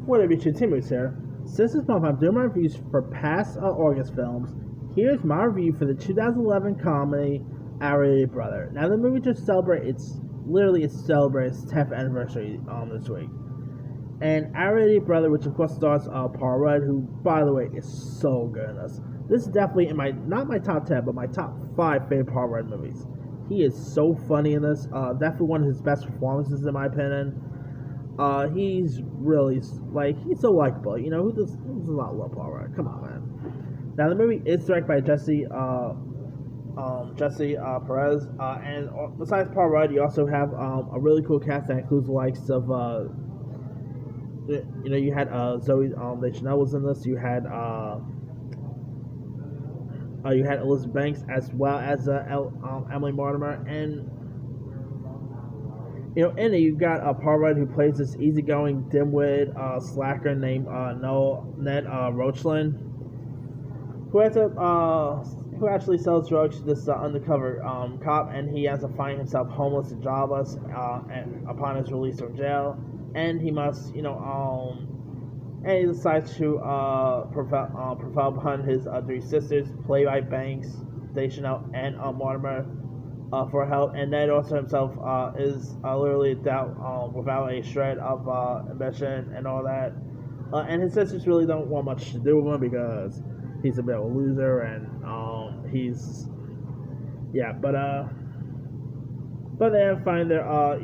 What up, YouTube? Timmy's here. Since this month I'm doing my reviews for past August films, here's my review for the 2011 comedy Our Brother. Now the movie just celebrated its 10th anniversary this week. And Our Brother, which of course stars Paul Rudd, who by the way is so good in this. This is definitely in not my top 10, but my top 5 favorite Paul Rudd movies. He is so funny in this. Definitely one of his best performances in my opinion. He's really, he's so likable. You know, who does not love Paul Rudd? Come on, man. Now, the movie is directed by Jesse Perez. And besides Paul Rudd, you also have a really cool cast that includes the likes of, you had Zoe Deschanel was in this. You had Elizabeth Banks as well as Emily Mortimer. And in it, you've got Paul Rudd, who plays this easygoing dimwit slacker named Ned Rochland, who actually sells drugs to this undercover cop, and he ends up finding himself homeless and jobless and upon his release from jail, and he must, and he decides to prevail upon his 3 sisters, Playwright Banks, Deschanel, and Mortimer, for help, and Ned also himself is literally without a shred of ambition and all that. And his sisters really don't want much to do with him because he's a bit of a loser, and but they find their all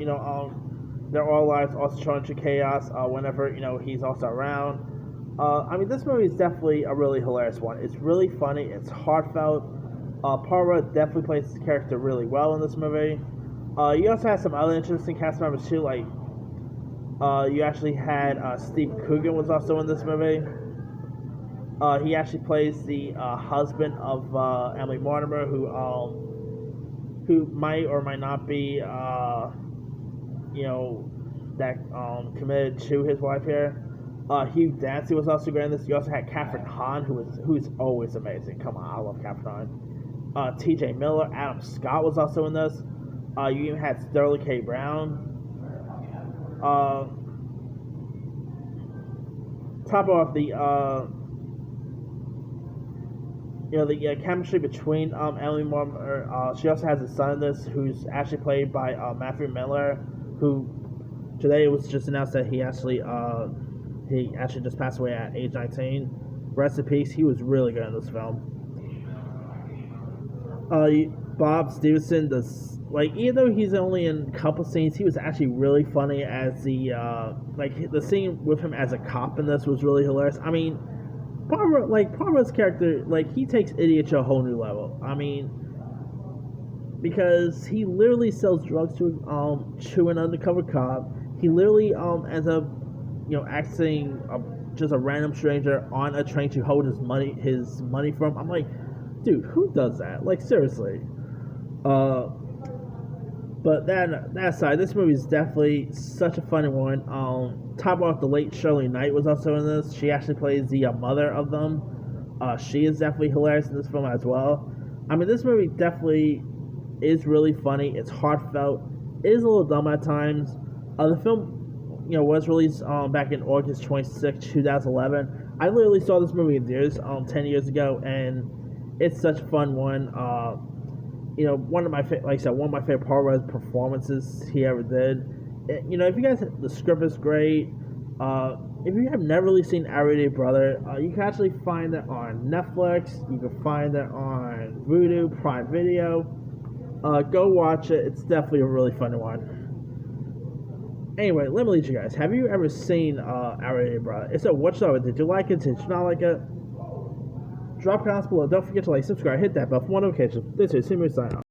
lives also thrown into chaos whenever he's also around. This movie is definitely a really hilarious one. It's really funny. It's heartfelt. Paul Rudd definitely plays his character really well in this movie. You also have some other interesting cast members too, like you actually had Steve Coogan was also in this movie. He actually plays the husband of Emily Mortimer, who might or might not be committed to his wife here. Hugh Dancy was also great in this. You also had Kathryn Hahn, who is always amazing. Come on, I love Kathryn Hahn. T.J. Miller, Adam Scott was also in this. You even had Sterling K. Brown. Top off the chemistry between Emily Mortimer. She also has a son in this, who's actually played by Matthew Miller, who today it was just announced that he actually just passed away at age 19. Rest in peace. He was really good in this film. Bob Stevenson, even though he's only in a couple scenes, he was actually really funny as the scene with him as a cop in this was really hilarious. Paul Rudd's character, he takes idiot to a whole new level. Because he literally sells drugs to an undercover cop. He literally ends up, acting just a random stranger on a train to hold his money from. I'm like, dude, who does that? Seriously. But that aside, this movie is definitely such a funny one. Top off, the late Shirley Knight was also in this. She actually plays the mother of them. She is definitely hilarious in this film as well. This movie definitely is really funny. It's heartfelt. It is a little dumb at times. The film, was released back in August 26, 2011. I literally saw this movie in theaters 10 years ago, and it's such a fun one. One of my favorite Paul Rudd performances he ever did. If you guys, the script is great. If you have never really seen Our Brother, you can actually find it on Netflix. You can find it on Vudu, Prime Video. Go watch it. It's definitely a really fun one. Anyway, let me lead you guys. Have you ever seen Our Brother? If so, what of it? Did you like it? Did you not like it? Drop comments below. Don't forget to subscribe, hit that bell for more notifications. This is Simmer sign off.